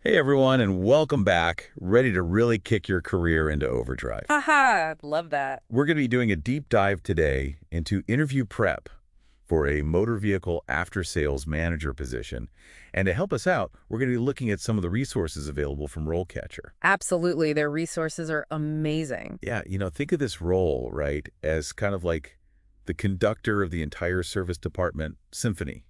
Hey everyone, and welcome back. Ready to really kick your career into overdrive. Haha, love that. We're going to be doing a deep dive today into interview prep for a motor vehicle after-sales manager position. And to help us out, we're going to be looking at some of the resources available from RoleCatcher. Absolutely. Their resources are amazing. Yeah, think of this role, right, as kind of like the conductor of the entire service department symphony,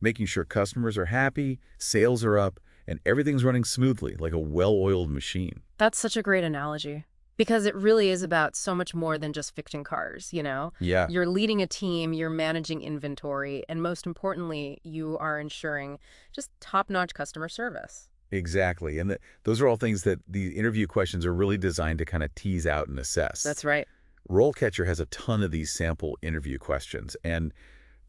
making sure customers are happy, sales are up, and everything's running smoothly, like a well-oiled machine. That's such a great analogy because it really is about so much more than just fixing cars. Yeah, You're leading a team, you're managing inventory, and most importantly, you are ensuring just top-notch customer service. exactly. And those are all things that the interview questions are really designed to kind of tease out and assess. That's right. RoleCatcher has a ton of these sample interview questions, and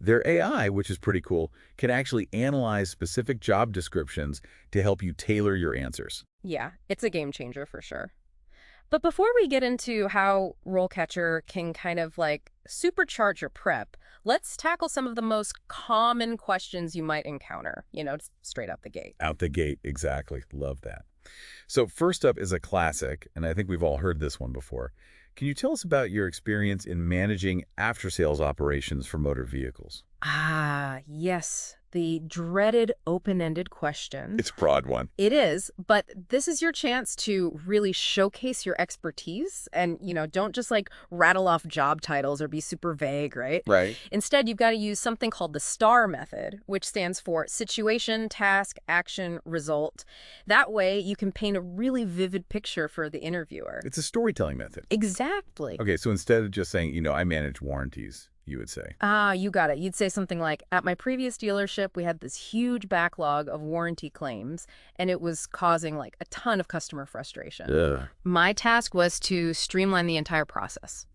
their AI, which is pretty cool, can actually analyze specific job descriptions to help you tailor your answers. Yeah, it's a game changer for sure. But before we get into how RoleCatcher can kind of like supercharge your prep, let's tackle some of the most common questions you might encounter, just straight out the gate. Out the gate, exactly. Love that. So first up is a classic, and I think we've all heard this one before. Can you tell us about your experience in managing after-sales operations for motor vehicles? Ah, yes, the dreaded open-ended question. It's a broad one. It is, but this is your chance to really showcase your expertise and, don't just like rattle off job titles or be super vague, right? Right. Instead, you've got to use something called the STAR method, which stands for situation, task, action, result. That way, you can paint a really vivid picture for the interviewer. It's a storytelling method. Exactly. Okay, so instead of just saying, I manage warranties, you would say. Ah, you got it. You'd say something like, at my previous dealership, we had this huge backlog of warranty claims, and it was causing like a ton of customer frustration. Ugh. My task was to streamline the entire process.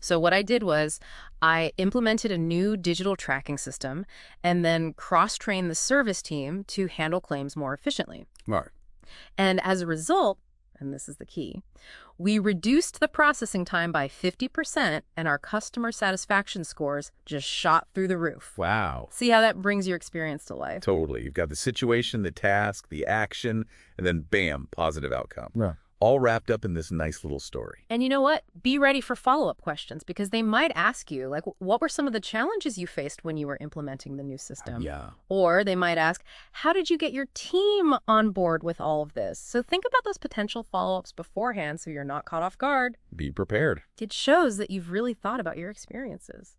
So what I did was I implemented a new digital tracking system and then cross-trained the service team to handle claims more efficiently. Smart. And as a result, and this is the key, we reduced the processing time by 50% and our customer satisfaction scores just shot through the roof. Wow. See how that brings your experience to life? Totally. You've got the situation, the task, the action, and then bam, positive outcome. Yeah. All wrapped up in this nice little story. And you know what? Be ready for follow-up questions because they might ask you, like, what were some of the challenges you faced when you were implementing the new system? Yeah. Or they might ask, how did you get your team on board with all of this? So think about those potential follow-ups beforehand so you're not caught off guard. Be prepared. It shows that you've really thought about your experiences.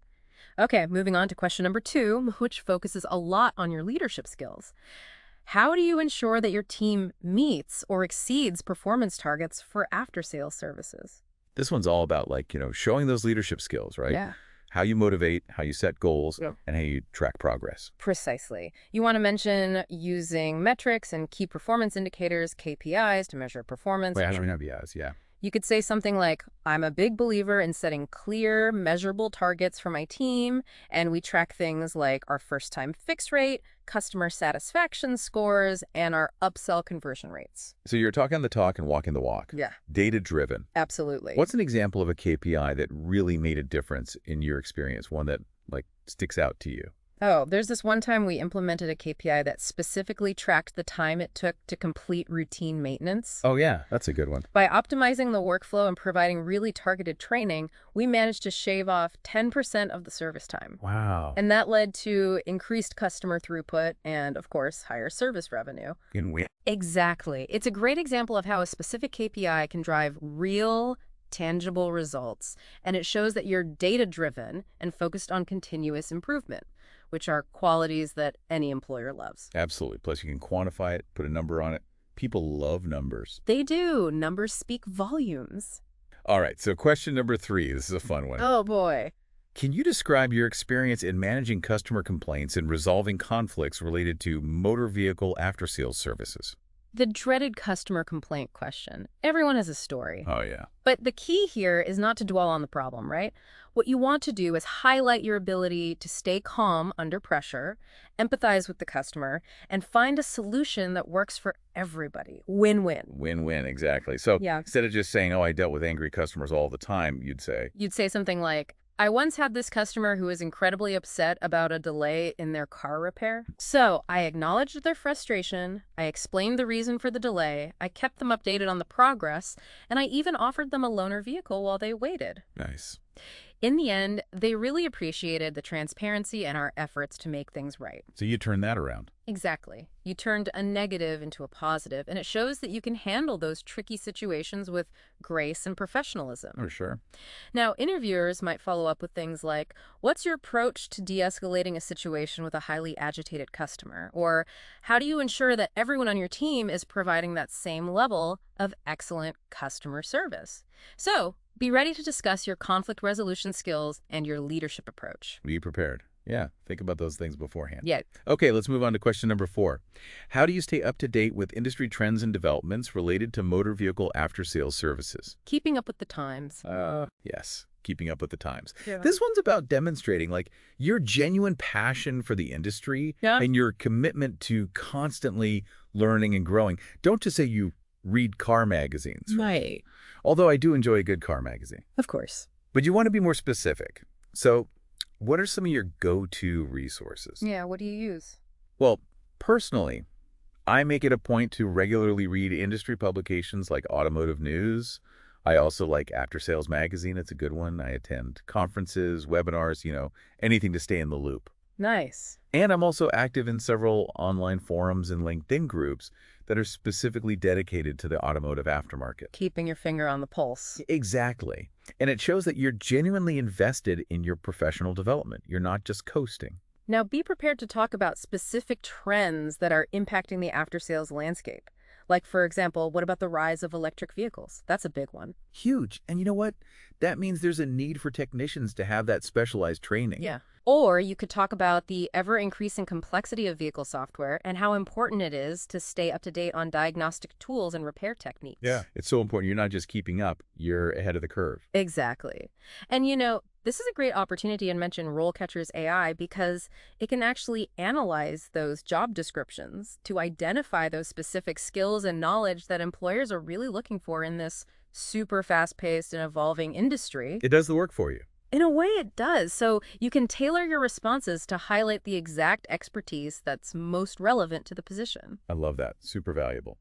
Okay, moving on to question number 2, which focuses a lot on your leadership skills. How do you ensure that your team meets or exceeds performance targets for after-sales services? This one's all about showing those leadership skills, right? Yeah. How you motivate, how you set goals, Yep. and how you track progress. Precisely. You want to mention using metrics and key performance indicators, KPIs, to measure performance. Wait, I don't know BS. Yeah. You could say something like, I'm a big believer in setting clear, measurable targets for my team, and we track things like our first-time fix rate, customer satisfaction scores, and our upsell conversion rates. So you're talking the talk and walking the walk. Yeah, Data-driven. absolutely. What's an example of a KPI that really made a difference in your experience, one that sticks out to you? Oh, there's this one time we implemented a KPI that specifically tracked the time it took to complete routine maintenance. Oh, yeah. That's a good one. By optimizing the workflow and providing really targeted training, we managed to shave off 10% of the service time. Wow. And that led to increased customer throughput and, of course, higher service revenue. And we Exactly. It's a great example of how a specific KPI can drive real, tangible results. And it shows that you're data-driven and focused on continuous improvement, which are qualities that any employer loves. Absolutely. Plus, you can quantify it, put a number on it. People love numbers. They do. Numbers speak volumes. All right. So question number 3. This is a fun one. Oh, boy. Can you describe your experience in managing customer complaints and resolving conflicts related to motor vehicle after-sales services? The dreaded customer complaint question. Everyone has a story. Oh, yeah. But the key here is not to dwell on the problem, right? What you want to do is highlight your ability to stay calm under pressure, empathize with the customer, and find a solution that works for everybody. Win-win. Win-win, exactly. So Yeah. instead of just saying, oh, I dealt with angry customers all the time, you'd say, You'd say something like, I once had this customer who was incredibly upset about a delay in their car repair. So I acknowledged their frustration, I explained the reason for the delay, I kept them updated on the progress, and I even offered them a loaner vehicle while they waited. Nice. In the end, they really appreciated the transparency and our efforts to make things right. So you turn that around. Exactly. You turned a negative into a positive, and it shows that you can handle those tricky situations with grace and professionalism. For sure. Now, interviewers might follow up with things like, what's your approach to de-escalating a situation with a highly agitated customer? Or how do you ensure that everyone on your team is providing that same level of excellent customer service? So, be ready to discuss your conflict resolution skills and your leadership approach. Be prepared. Yeah, think about those things beforehand. Yeah. Okay, let's move on to question number 4. How do you stay up to date with industry trends and developments related to motor vehicle after-sales services? Keeping up with the times. Yes, keeping up with the times. Yeah. This one's about demonstrating like your genuine passion for the industry and your commitment to constantly learning and growing. Don't just say you read car magazines. Right. Although I do enjoy a good car magazine. Of course. But you want to be more specific. So what are some of your go-to resources? Yeah, what do you use? Well, personally, I make it a point to regularly read industry publications like Automotive News. I also like Aftersales Magazine. It's a good one. I attend conferences, webinars, anything to stay in the loop. Nice. And I'm also active in several online forums and LinkedIn groups that are specifically dedicated to the automotive aftermarket. Keeping your finger on the pulse. Exactly. And it shows that you're genuinely invested in your professional development. You're not just coasting. Now, be prepared to talk about specific trends that are impacting the after-sales landscape. Like, for example, what about the rise of electric vehicles? That's a big one. Huge. And you know what? That means there's a need for technicians to have that specialized training. Yeah. Or you could talk about the ever-increasing complexity of vehicle software and how important it is to stay up to date on diagnostic tools and repair techniques. Yeah. It's so important. You're not just keeping up. You're ahead of the curve. Exactly. And this is a great opportunity to mention RoleCatcher's AI because it can actually analyze those job descriptions to identify those specific skills and knowledge that employers are really looking for in this super fast-paced and evolving industry. It does the work for you. In a way, it does. So you can tailor your responses to highlight the exact expertise that's most relevant to the position. I love that. Super valuable.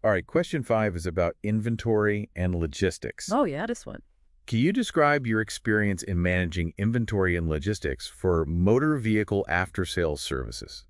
All right. Question 5 is about inventory and logistics. Oh, yeah, this one. Can you describe your experience in managing inventory and logistics for motor vehicle after-sales services?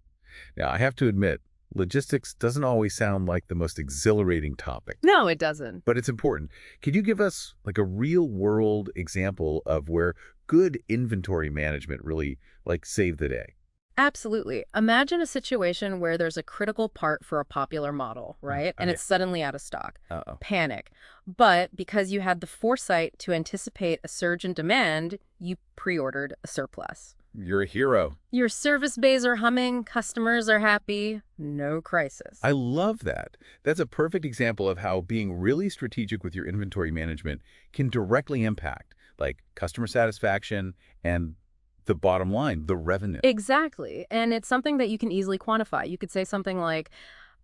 Now, I have to admit, logistics doesn't always sound like the most exhilarating topic. No, it doesn't. But it's important. Can you give us like a real-world example of where good inventory management really saved the day? Absolutely. Imagine a situation where there's a critical part for a popular model, right? And it's suddenly out of stock. Uh-oh. Panic. But because you had the foresight to anticipate a surge in demand, you pre-ordered a surplus. You're a hero. Your service bays are humming, customers are happy, no crisis. I love that. That's a perfect example of how being really strategic with your inventory management can directly impact customer satisfaction and the bottom line, the revenue. Exactly. And it's something that you can easily quantify. You could say something like,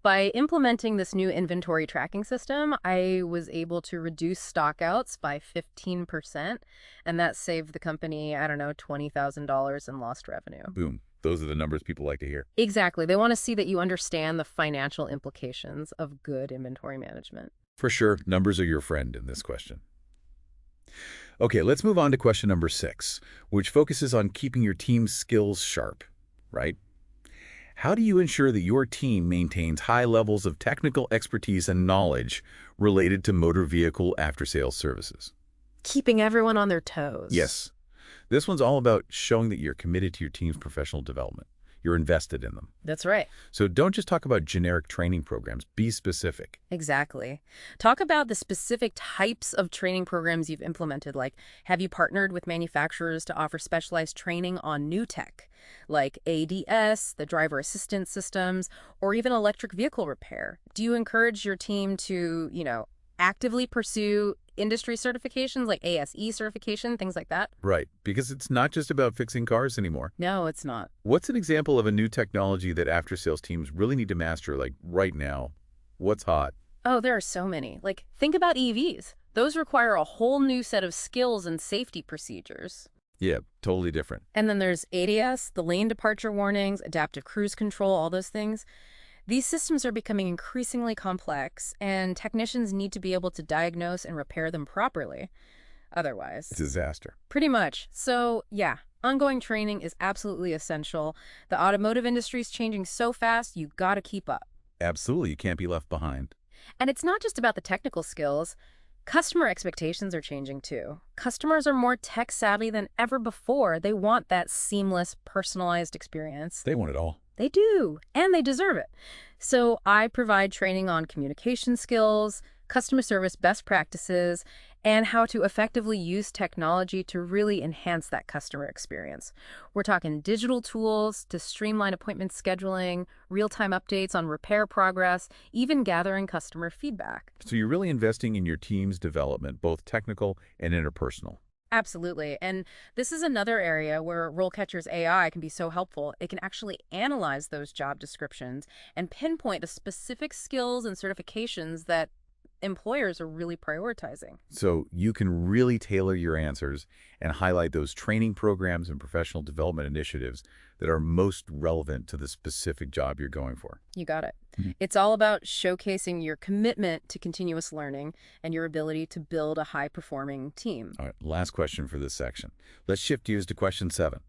by implementing this new inventory tracking system, I was able to reduce stockouts by 15%, and that saved the company, I don't know, $20,000 in lost revenue. Boom. Those are the numbers people like to hear. Exactly. They want to see that you understand the financial implications of good inventory management. For sure, numbers are your friend in this question. Okay, let's move on to question number 6, which focuses on keeping your team's skills sharp, right? How do you ensure that your team maintains high levels of technical expertise and knowledge related to motor vehicle after-sales services? Keeping everyone on their toes. Yes. This one's all about showing that you're committed to your team's professional development. You're invested in them. That's right. So don't just talk about generic training programs. Be specific. Exactly. Talk about the specific types of training programs you've implemented. Like, have you partnered with manufacturers to offer specialized training on new tech, like ADS, the driver assistance systems, or even electric vehicle repair? Do you encourage your team to, actively pursue industry certifications like ASE certification, things like that? Right, because it's not just about fixing cars anymore. No, it's not. What's an example of a new technology that after-sales teams really need to master, right now? What's hot? Oh, there are so many. Think about EVs. Those require a whole new set of skills and safety procedures. Yeah, totally different. And then there's ADS, the lane departure warnings, adaptive cruise control, all those things. These systems are becoming increasingly complex, and technicians need to be able to diagnose and repair them properly. Otherwise, Disaster. pretty much. So, yeah, ongoing training is absolutely essential. The automotive industry is changing so fast, you gotta keep up. Absolutely, you can't be left behind. And it's not just about the technical skills. Customer expectations are changing too. Customers are more tech savvy than ever before. They want that seamless, personalized experience. They want it all. They do, and they deserve it. So I provide training on communication skills, customer service best practices, and how to effectively use technology to really enhance that customer experience. We're talking digital tools to streamline appointment scheduling, real-time updates on repair progress, even gathering customer feedback. So you're really investing in your team's development, both technical and interpersonal. Absolutely. And this is another area where RoleCatcher's AI can be so helpful. It can actually analyze those job descriptions and pinpoint the specific skills and certifications that employers are really prioritizing. So you can really tailor your answers and highlight those training programs and professional development initiatives that are most relevant to the specific job you're going for. You got it. Mhm. It's all about showcasing your commitment to continuous learning and your ability to build a high-performing team. All right, last question for this section. Let's shift gears to question 7.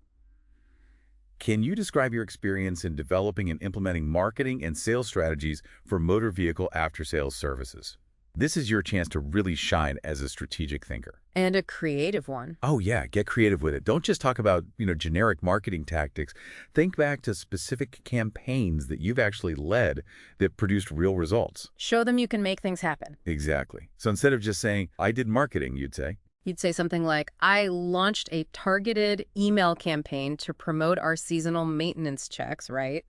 Can you describe your experience in developing and implementing marketing and sales strategies for motor vehicle after-sales services? This is your chance to really shine as a strategic thinker. And a creative one. Oh yeah, get creative with it. Don't just talk about, generic marketing tactics. Think back to specific campaigns that you've actually led that produced real results. Show them you can make things happen. Exactly. So instead of just saying, I did marketing, You'd say something like, I launched a targeted email campaign to promote our seasonal maintenance checks, right?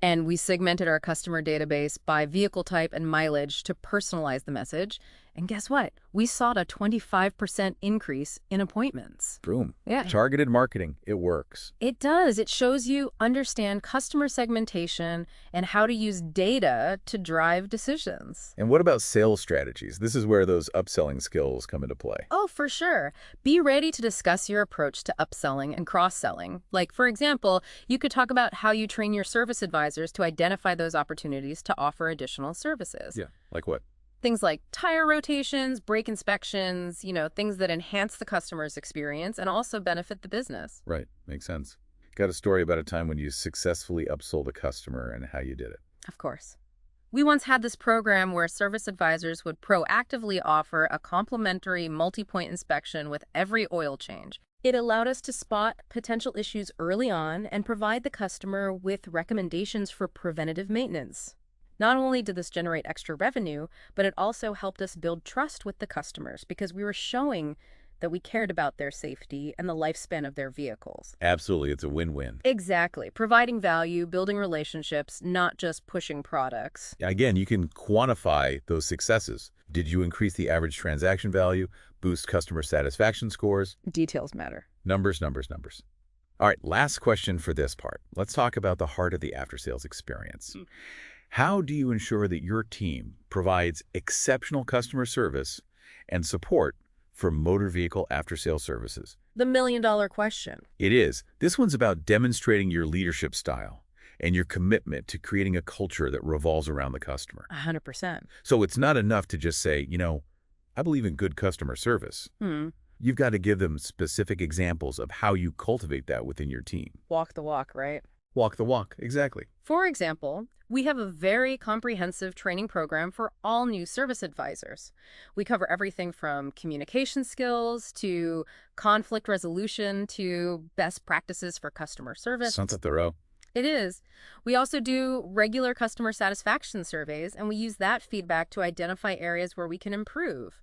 And we segmented our customer database by vehicle type and mileage to personalize the message. And guess what? We saw a 25% increase in appointments. boom. Yeah. Targeted marketing, it works. It does. It shows you understand customer segmentation and how to use data to drive decisions. And what about sales strategies? This is where those upselling skills come into play. Oh, for sure. Be ready to discuss your approach to upselling and cross-selling. Like, for example, you could talk about how you train your service advisors to identify those opportunities to offer additional services. Yeah, like what? Things like tire rotations, brake inspections, things that enhance the customer's experience and also benefit the business. Right, makes sense. Got a story about a time when you successfully upsold a customer and how you did it. Of course. We once had this program where service advisors would proactively offer a complimentary multi-point inspection with every oil change. It allowed us to spot potential issues early on and provide the customer with recommendations for preventative maintenance. Not only did this generate extra revenue, but it also helped us build trust with the customers because we were showing that we cared about their safety and the lifespan of their vehicles. Absolutely, it's a win-win. Exactly. Providing value, building relationships, not just pushing products. Again, you can quantify those successes. Did you increase the average transaction value, boost customer satisfaction scores? Details matter. Numbers, numbers, numbers. All right, last question for this part. Let's talk about the heart of the after-sales experience. How do you ensure that your team provides exceptional customer service and support for motor vehicle after-sales services? The million-dollar question. It is. This one's about demonstrating your leadership style and your commitment to creating a culture that revolves around the customer. 100%. So it's not enough to just say, I believe in good customer service. You've got to give them specific examples of how you cultivate that within your team. Walk the walk, right? Walk the walk, exactly. For example, we have a very comprehensive training program for all new service advisors. We cover everything from communication skills to conflict resolution to best practices for customer service. Sounds thorough. It is. We also do regular customer satisfaction surveys, and we use that feedback to identify areas where we can improve.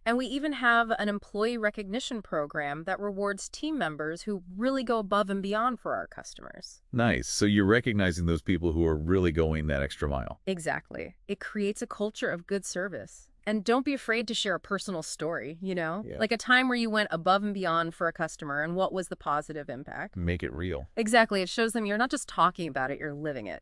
And we even have an employee recognition program that rewards team members who really go above and beyond for our customers. Nice. So you're recognizing those people who are really going that extra mile. Exactly. It creates a culture of good service. And don't be afraid to share a personal story, Yeah. Like a time where you went above and beyond for a customer and what was the positive impact. Make it real. Exactly. It shows them you're not just talking about it, you're living it.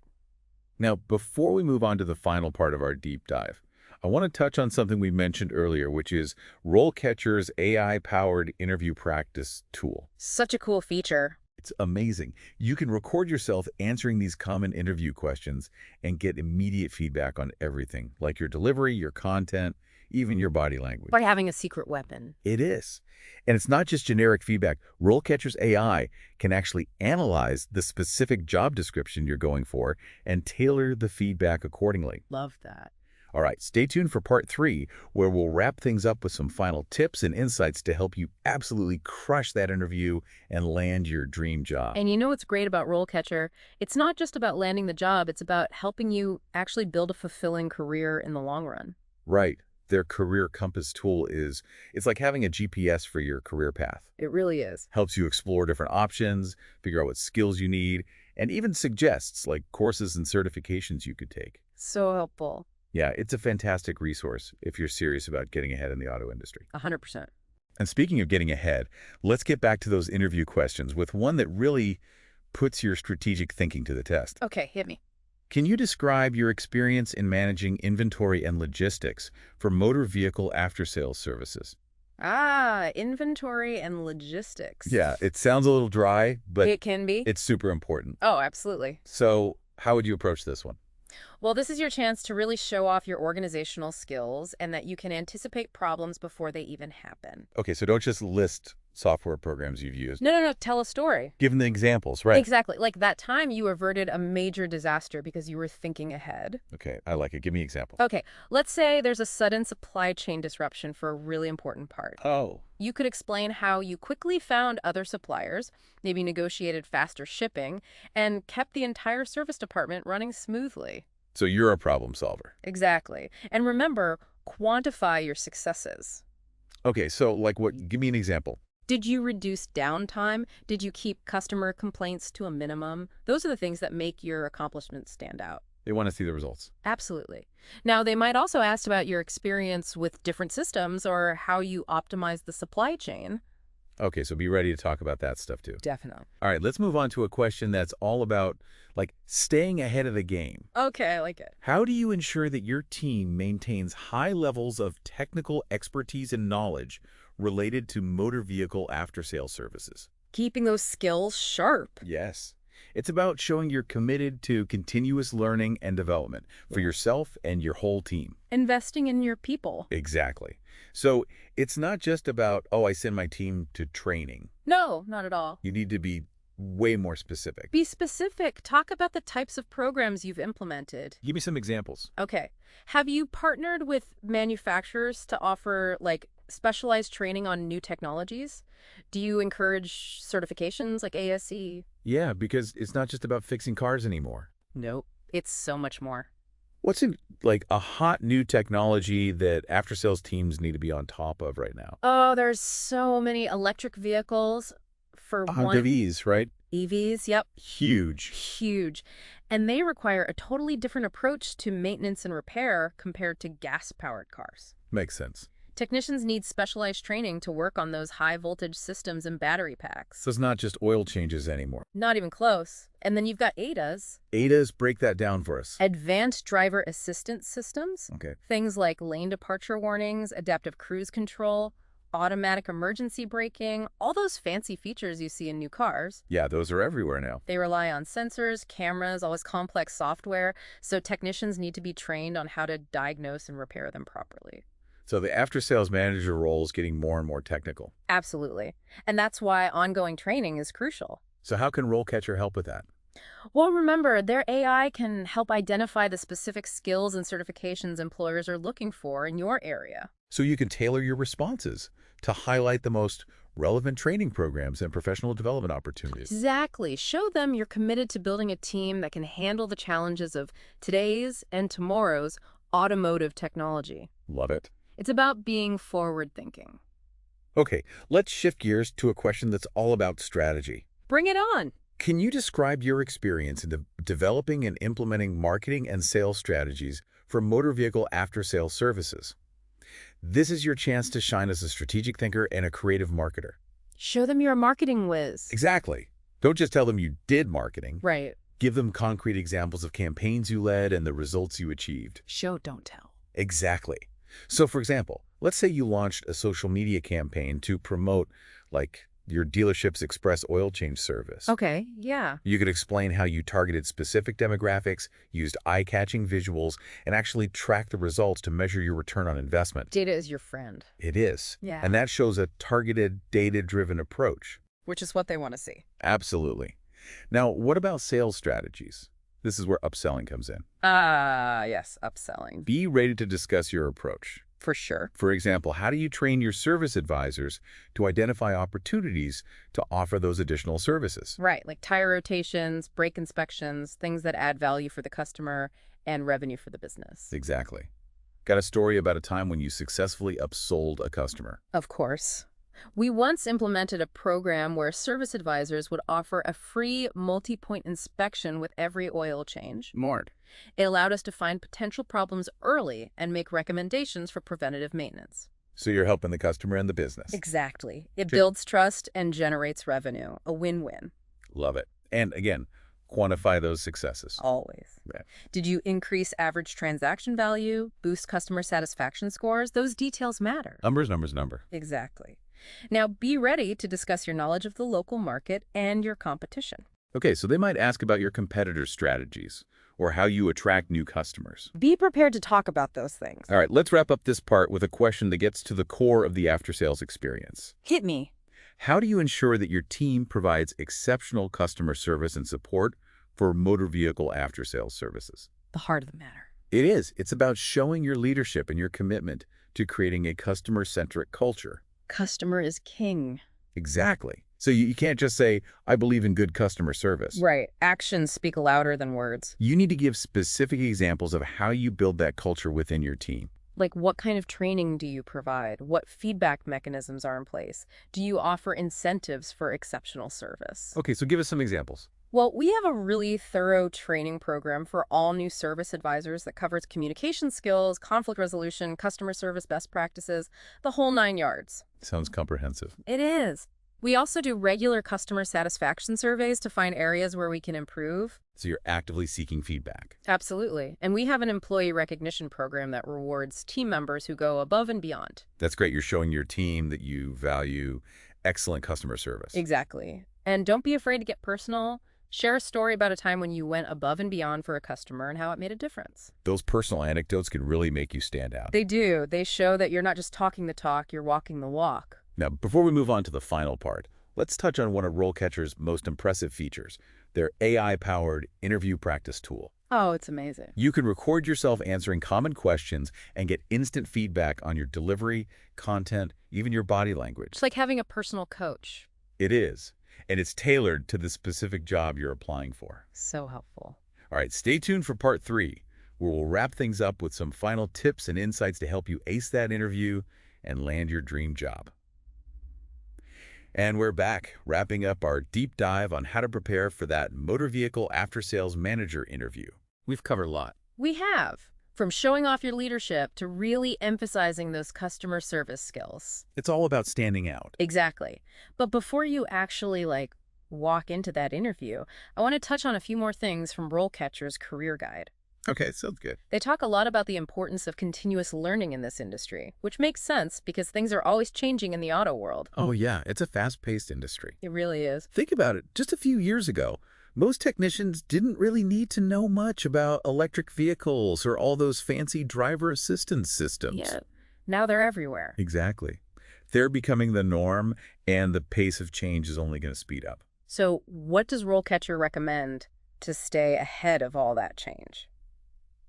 Now, before we move on to the final part of our deep dive, I want to touch on something we mentioned earlier, which is RoleCatcher's AI-powered interview practice tool. Such a cool feature. It's amazing. You can record yourself answering these common interview questions and get immediate feedback on everything, like your delivery, your content, even your body language. By having a secret weapon. It is. And it's not just generic feedback. RoleCatcher's AI can actually analyze the specific job description you're going for and tailor the feedback accordingly. Love that. All right, stay tuned for part 3, where we'll wrap things up with some final tips and insights to help you absolutely crush that interview and land your dream job. And you know what's great about RoleCatcher? It's not just about landing the job, it's about helping you actually build a fulfilling career in the long run. Right. Their career compass tool it's like having a GPS for your career path. It really is. Helps you explore different options, figure out what skills you need, and even suggests like courses and certifications you could take. So helpful. Yeah, it's a fantastic resource if you're serious about getting ahead in the auto industry. 100%. And speaking of getting ahead, let's get back to those interview questions with one that really puts your strategic thinking to the test. Okay, hit me. Can you describe your experience in managing inventory and logistics for motor vehicle after-sales services? Inventory and logistics. Yeah, it sounds a little dry, but It can be. it's super important. Oh, absolutely. So how would you approach this one? Well, this is your chance to really show off your organizational skills and that you can anticipate problems before they even happen. Okay, so don't just list software programs you've used. No. Tell a story. Give them the examples, right? Exactly. Like that time you averted a major disaster because you were thinking ahead. Okay, I like it. Give me an example. Okay, let's say there's a sudden supply chain disruption for a really important part. Oh, You could explain how you quickly found other suppliers, maybe negotiated faster shipping, and kept the entire service department running smoothly. so you're a problem solver. Exactly. And remember, quantify your successes. Okay, so like what? Give me an example. Did you reduce downtime? Did you keep customer complaints to a minimum? Those are the things that make your accomplishments stand out. They want to see the results. Absolutely. Now, they might also ask about your experience with different systems or how you optimize the supply chain. Okay, so be ready to talk about that stuff too. Definitely. All right, let's move on to a question that's all about like staying ahead of the game. Okay, I like it. How do you ensure that your team maintains high levels of technical expertise and knowledge related to motor vehicle after-sales services? Keeping those skills sharp. Yes. It's about showing you're committed to continuous learning and development for yourself and your whole team. Investing in your people. Exactly. So it's not just about, oh, I send my team to training. No, not at all. You need to be way more specific. Be specific. Talk about the types of programs you've implemented. Give me some examples. Okay. Have you partnered with manufacturers to offer, like, specialized training on new technologies? Do you encourage certifications like ASE? Yeah, because it's not just about fixing cars anymore. Nope. It's so much more. What's like a hot new technology that after-sales teams need to be on top of right now? Oh, there's so many electric vehicles for one. EVs, right? EVs, yep. Huge. Huge. And they require a totally different approach to maintenance and repair compared to gas-powered cars. Makes sense. Technicians need specialized training to work on those high-voltage systems and battery packs. So it's not just oil changes anymore. Not even close. And then you've got ADAS. ADAS, break that down for us. Advanced driver assistance systems. Okay. Things like lane departure warnings, adaptive cruise control, automatic emergency braking, all those fancy features you see in new cars. Yeah, those are everywhere now. They rely on sensors, cameras, all this complex software, so technicians need to be trained on how to diagnose and repair them properly. So the after-sales manager role is getting more and more technical. Absolutely. And that's why ongoing training is crucial. So how can RoleCatcher help with that? Well, remember, their AI can help identify the specific skills and certifications employers are looking for in your area. So you can tailor your responses to highlight the most relevant training programs and professional development opportunities. Exactly. Show them you're committed to building a team that can handle the challenges of today's and tomorrow's automotive technology. Love it. It's about being forward-thinking. Okay, let's shift gears to a question that's all about strategy. Bring it on. Can you describe your experience in developing and implementing marketing and sales strategies for motor vehicle after-sales services? This is your chance to shine as a strategic thinker and a creative marketer. Show them you're a marketing whiz. Exactly. Don't just tell them you did marketing. Right. Give them concrete examples of campaigns you led and the results you achieved. Show, don't tell. Exactly. So, for example, let's say you launched a social media campaign to promote, like, your dealership's express oil change service. Okay, yeah. You could explain how you targeted specific demographics, used eye-catching visuals, and actually track the results to measure your return on investment. Data is your friend. It is. Yeah. And that shows a targeted, data-driven approach. Which is what they want to see. Absolutely. Now, what about sales strategies? This is where upselling comes in. Yes, upselling. Be ready to discuss your approach. For sure. For example, how do you train your service advisors to identify opportunities to offer those additional services? Right, like tire rotations, brake inspections, things that add value for the customer and revenue for the business. Exactly. Got a story about a time when you successfully upsold a customer? Of course. We once implemented a program where service advisors would offer a free multi-point inspection with every oil change. Mart. It allowed us to find potential problems early and make recommendations for preventative maintenance. So you're helping the customer and the business. Exactly. It builds trust and generates revenue. A win-win. Love it. And again, quantify those successes. Always. Right. Did you increase average transaction value, boost customer satisfaction scores? Those details matter. Numbers, numbers, number. Exactly. Now, be ready to discuss your knowledge of the local market and your competition. Okay, so they might ask about your competitors' strategies or how you attract new customers. Be prepared to talk about those things. All right, let's wrap up this part with a question that gets to the core of the after-sales experience. Hit me. How do you ensure that your team provides exceptional customer service and support for motor vehicle after-sales services? The heart of the matter. It is. It's about showing your leadership and your commitment to creating a customer-centric culture. Customer is king. Exactly. So you can't just say, I believe in good customer service. Right. Actions speak louder than words. You need to give specific examples of how you build that culture within your team. Like, what kind of training do you provide? What feedback mechanisms are in place? Do you offer incentives for exceptional service? Okay, so give us some examples. Well, we have a really thorough training program for all new service advisors that covers communication skills, conflict resolution, customer service best practices, the whole 9 yards. Sounds comprehensive. It is. We also do regular customer satisfaction surveys to find areas where we can improve. So you're actively seeking feedback. Absolutely. And we have an employee recognition program that rewards team members who go above and beyond. That's great. You're showing your team that you value excellent customer service. Exactly. And don't be afraid to get personal. Share a story about a time when you went above and beyond for a customer and how it made a difference. Those personal anecdotes can really make you stand out. They do. They show that you're not just talking the talk, you're walking the walk. Now, before we move on to the final part, let's touch on one of RoleCatcher's most impressive features, their AI-powered interview practice tool. Oh, it's amazing. You can record yourself answering common questions and get instant feedback on your delivery, content, even your body language. It's like having a personal coach. It is. And it's tailored to the specific job you're applying for. So helpful. All right, stay tuned for part 3, where we'll wrap things up with some final tips and insights to help you ace that interview and land your dream job. And we're back, wrapping up our deep dive on how to prepare for that Motor Vehicle Aftersales Manager interview. We've covered a lot. We have. From showing off your leadership to really emphasizing those customer service skills. It's all about standing out. Exactly. But before you actually, walk into that interview, I want to touch on a few more things from RoleCatcher's Career Guide. Okay, sounds good. They talk a lot about the importance of continuous learning in this industry, which makes sense because things are always changing in the auto world. Oh yeah, it's a fast-paced industry. It really is. Think about it. Just a few years ago, most technicians didn't really need to know much about electric vehicles or all those fancy driver assistance systems. Yeah. Now they're everywhere. Exactly. They're becoming the norm, and the pace of change is only going to speed up. So what does RoleCatcher recommend to stay ahead of all that change?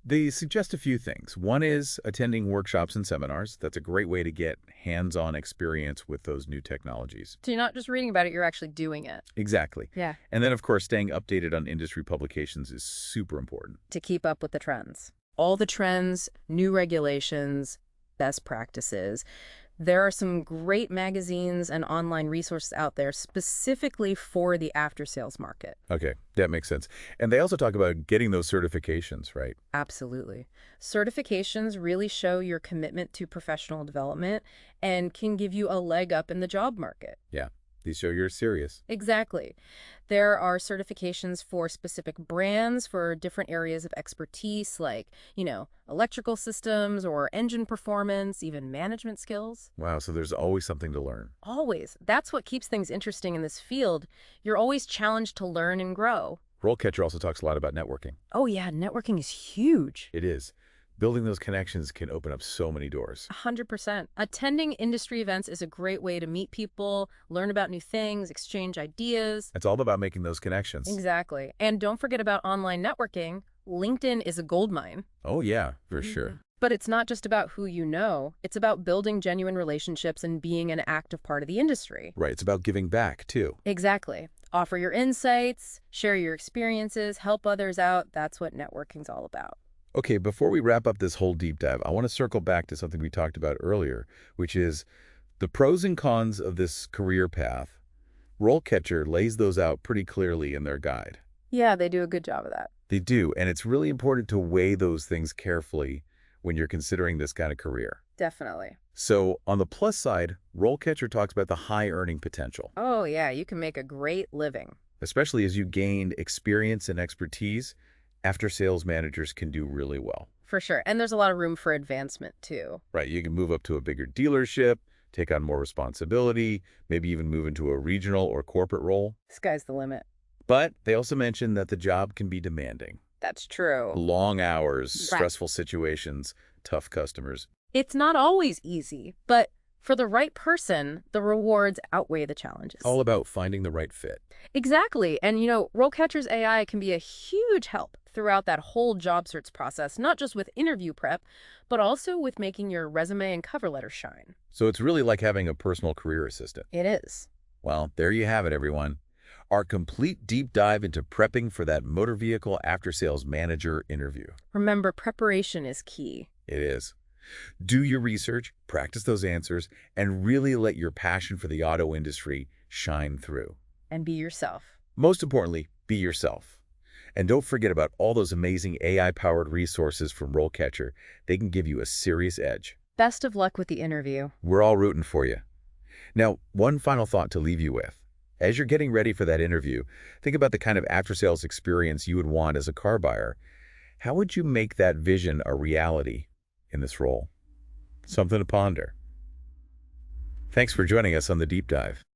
They suggest a few things. One is attending workshops and seminars. That's a great way to get hands-on experience with those new technologies. So you're not just reading about it, you're actually doing it. Exactly. Yeah. And then, of course, staying updated on industry publications is super important. To keep up with the trends. All the trends, new regulations, best practices. There are some great magazines and online resources out there specifically for the after-sales market. Okay, that makes sense. And they also talk about getting those certifications, right? Absolutely. Certifications really show your commitment to professional development and can give you a leg up in the job market. Yeah. These show you're serious. Exactly. There are certifications for specific brands for different areas of expertise, like, electrical systems or engine performance, even management skills. Wow, so there's always something to learn. Always. That's what keeps things interesting in this field. You're always challenged to learn and grow. RoleCatcher also talks a lot about networking. Oh yeah, networking is huge. It is. Building those connections can open up so many doors. 100%. Attending industry events is a great way to meet people, learn about new things, exchange ideas. It's all about making those connections. Exactly. And don't forget about online networking. LinkedIn is a goldmine. Oh, yeah, for sure. But it's not just about who you know. It's about building genuine relationships and being an active part of the industry. Right, it's about giving back, too. Exactly. Offer your insights, share your experiences, help others out. That's what networking's all about. Okay, before we wrap up this whole deep dive, I want to circle back to something we talked about earlier, which is the pros and cons of this career path. RoleCatcher lays those out pretty clearly in their guide. Yeah, they do a good job of that. They do, and it's really important to weigh those things carefully when you're considering this kind of career. Definitely. So on the plus side, RoleCatcher talks about the high earning potential, Oh, yeah, you can make a great living. especially as you gain experience and expertise. After-sales managers can do really well. For sure. And there's a lot of room for advancement, too. Right, you can move up to a bigger dealership, take on more responsibility, maybe even move into a regional or corporate role. Sky's the limit. But they also mention that the job can be demanding. That's true. Long hours, Right. stressful situations, tough customers. It's not always easy, but for the right person, the rewards outweigh the challenges. All about finding the right fit. Exactly. And, RoleCatcher's AI can be a huge help throughout that whole job search process, not just with interview prep, but also with making your resume and cover letter shine. So it's really like having a personal career assistant. It is. Well, there you have it, everyone. Our complete deep dive into prepping for that Motor Vehicle Aftersales Manager interview. Remember, preparation is key. It is. Do your research, practice those answers, and really let your passion for the auto industry shine through. And be yourself. Most importantly, be yourself. And don't forget about all those amazing AI-powered resources from RoleCatcher. They can give you a serious edge. Best of luck with the interview. We're all rooting for you. Now, one final thought to leave you with. As you're getting ready for that interview, think about the kind of after-sales experience you would want as a car buyer. How would you make that vision a reality in this role? Something to ponder. Thanks for joining us on the Deep Dive.